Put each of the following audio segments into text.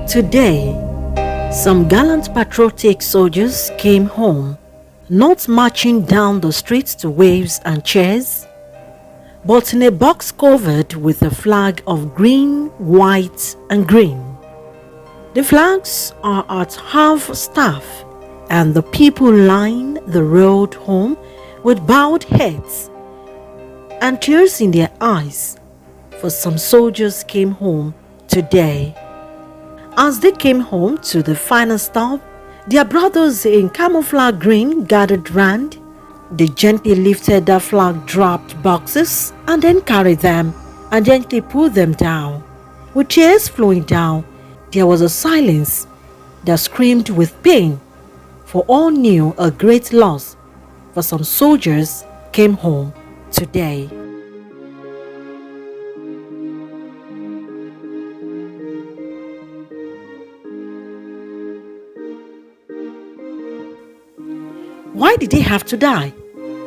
Today, some gallant patriotic soldiers came home, not marching down the streets to waves and cheers, but in a box covered with a flag of green, white, and green. The flags are at half staff, and the people line the road home with bowed heads and tears in their eyes, for some soldiers came home today. As they came home to the final stop, their brothers in camouflage green gathered round. They gently lifted the flag-draped boxes and then carried them and gently pulled them down. With tears flowing down, there was a silence that screamed with pain, for all knew a great loss, for some soldiers came home today. Why did they have to die?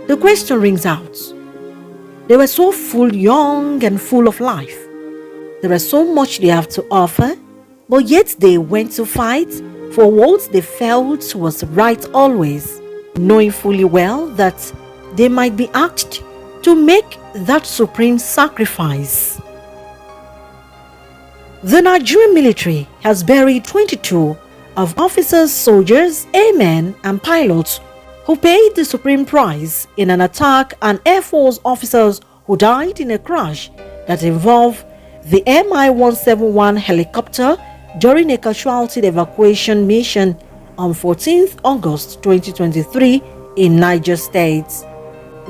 The question rings out. They were so full, young and full of life. There was so much they have to offer, but yet they went to fight for what they felt was right always, knowing fully well that they might be asked to make that supreme sacrifice. The Nigerian military has buried 22 of officers, soldiers, airmen, and pilots who paid the supreme price in an attack on Air Force officers who died in a crash that involved the Mi-171 helicopter during a casualty evacuation mission on 14th August 2023 in Niger State.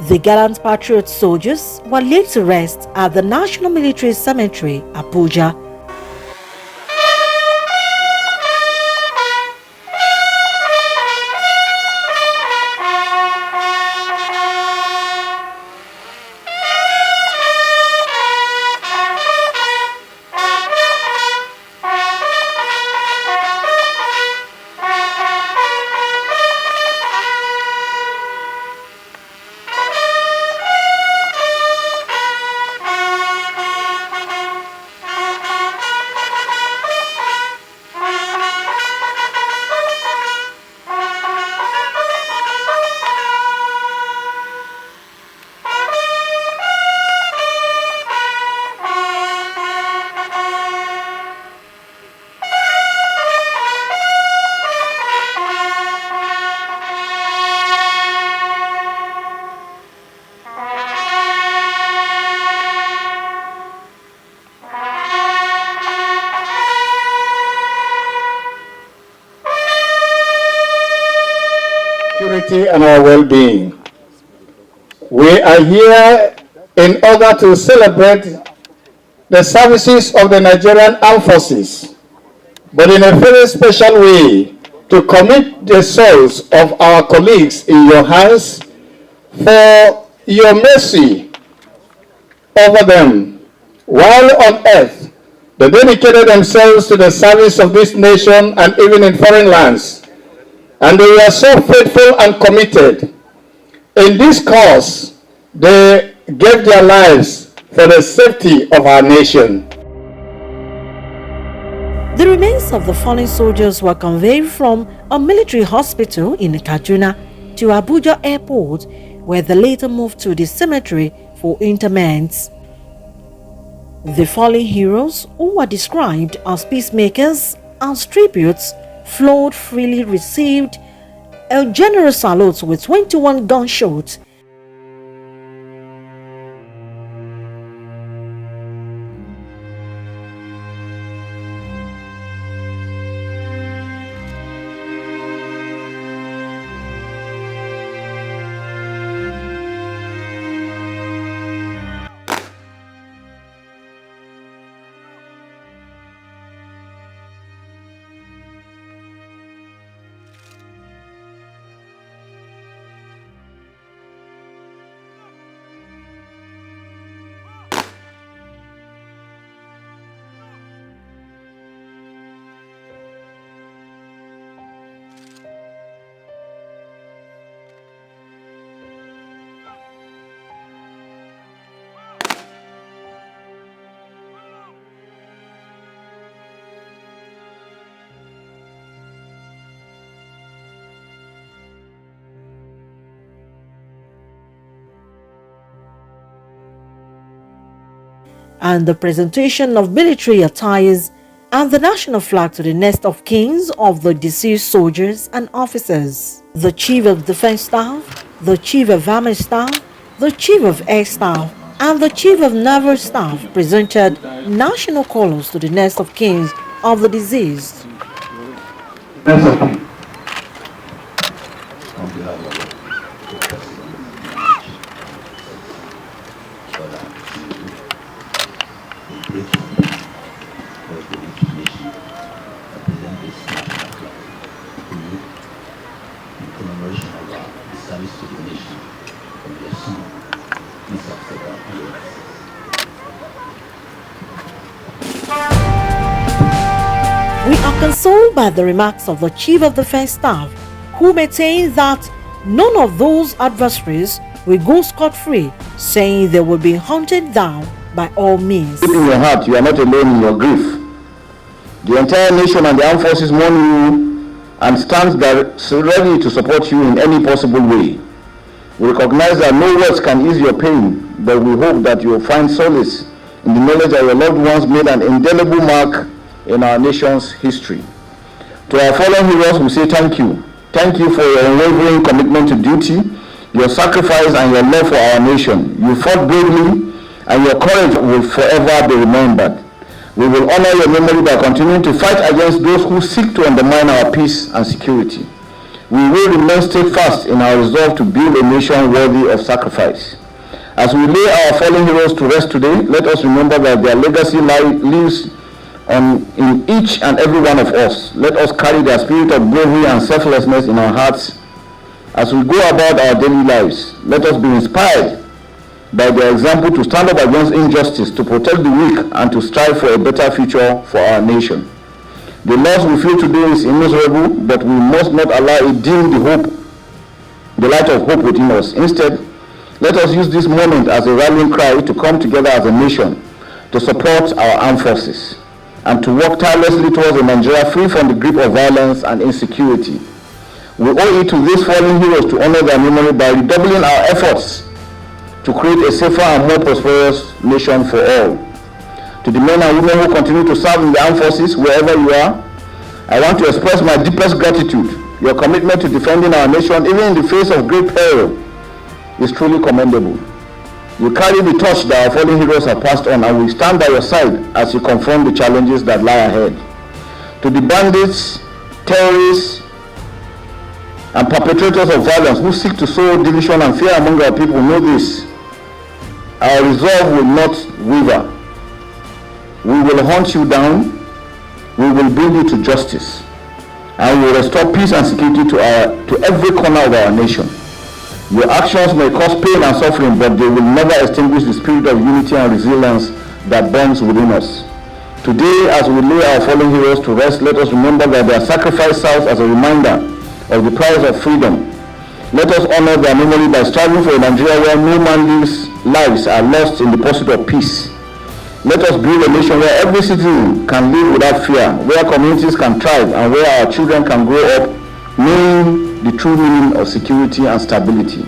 The gallant patriot soldiers were laid to rest at the National Military Cemetery, Abuja. Security and our well-being. We are here in order to celebrate the services of the Nigerian Armed Forces, but in a very special way to commit the souls of our colleagues in your hands for your mercy over them. While on earth, they dedicated themselves to the service of this nation and even in foreign lands. And they were so faithful and committed. In this cause, they gave their lives for the safety of our nation. The remains of the fallen soldiers were conveyed from a military hospital in Kaduna to Abuja Airport, where they later moved to the cemetery for interments. The fallen heroes, who were described as peacemakers as tributes, flowed freely, received a generous salute with 21 gunshots. and the presentation of military attires and the national flag to the next of kin of the deceased soldiers and officers. The Chief of Defense Staff, the Chief of Army Staff, the Chief of Air Staff, and the Chief of Naval Staff presented national colors to the next of kin of the deceased. We are consoled by the remarks of the Chief of Defense Staff, who maintained that none of those adversaries will go scot-free, saying they will be hunted down by all means. Deep in your heart, you are not alone in your grief. The entire nation and the armed forces mourn you and stands ready to support you in any possible way. We recognize that no words can ease your pain, but we hope that you will find solace in the knowledge that your loved ones made an indelible mark in our nation's history. To our fallen heroes, we say thank you. Thank you for your unwavering commitment to duty, your sacrifice, and your love for our nation. You fought bravely, and your courage will forever be remembered. We will honor your memory by continuing to fight against those who seek to undermine our peace and security. We will remain steadfast in our resolve to build a nation worthy of sacrifice. As we lay our fallen heroes to rest today, let us remember that their legacy lives in each and every one of us. Let us carry their spirit of bravery and selflessness in our hearts as we go about our daily lives. Let us be inspired by their example to stand up against injustice, to protect the weak, and to strive for a better future for our nation. The loss we feel today is immeasurable, but we must not allow it dim the light of hope within us. Instead, let us use this moment as a rallying cry to come together as a nation to support our armed forces and to work tirelessly towards a Nigeria free from the grip of violence and insecurity. We owe it to these fallen heroes to honor their memory by redoubling our efforts to create a safer and more prosperous nation for all. To the men and women who continue to serve in the armed forces, wherever you are, I want to express my deepest gratitude. Your commitment to defending our nation, even in the face of great peril, is truly commendable. You carry the torch that our fallen heroes have passed on, and we stand by your side as you confront the challenges that lie ahead. To the bandits, terrorists, and perpetrators of violence who seek to sow division and fear among our people, know this: our resolve will not waver. We will hunt you down, we will bring you to justice, and we will restore peace and security to every corner of our nation. Your actions may cause pain and suffering, but they will never extinguish the spirit of unity and resilience that burns within us. Today, as we lay our fallen heroes to rest, let us remember that their sacrifice serves as a reminder of the price of freedom. Let us honor their memory by striving for a Nigeria where no man's lives are lost in the pursuit of peace. Let us build a nation where every citizen can live without fear, where communities can thrive, and where our children can grow up knowing the true meaning of security and stability.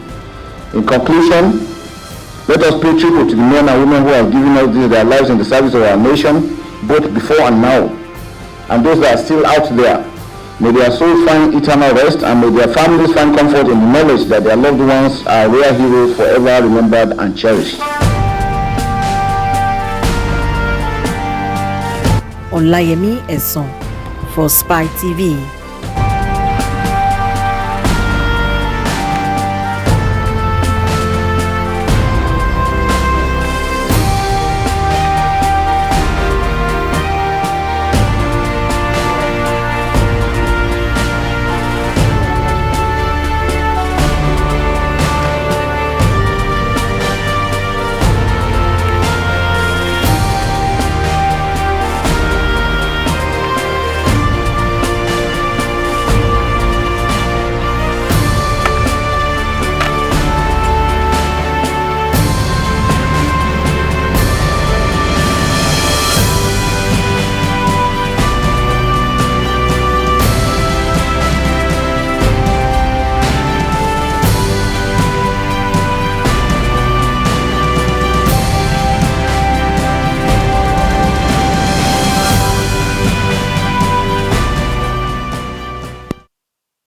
In conclusion, let us pay tribute to the men and women who have given us their lives in the service of our nation, both before and now, and those that are still out there. May their souls find eternal rest, and may their families find comfort in the knowledge that their loved ones are real heroes forever remembered and cherished. Olayemi Eson for Spy TV.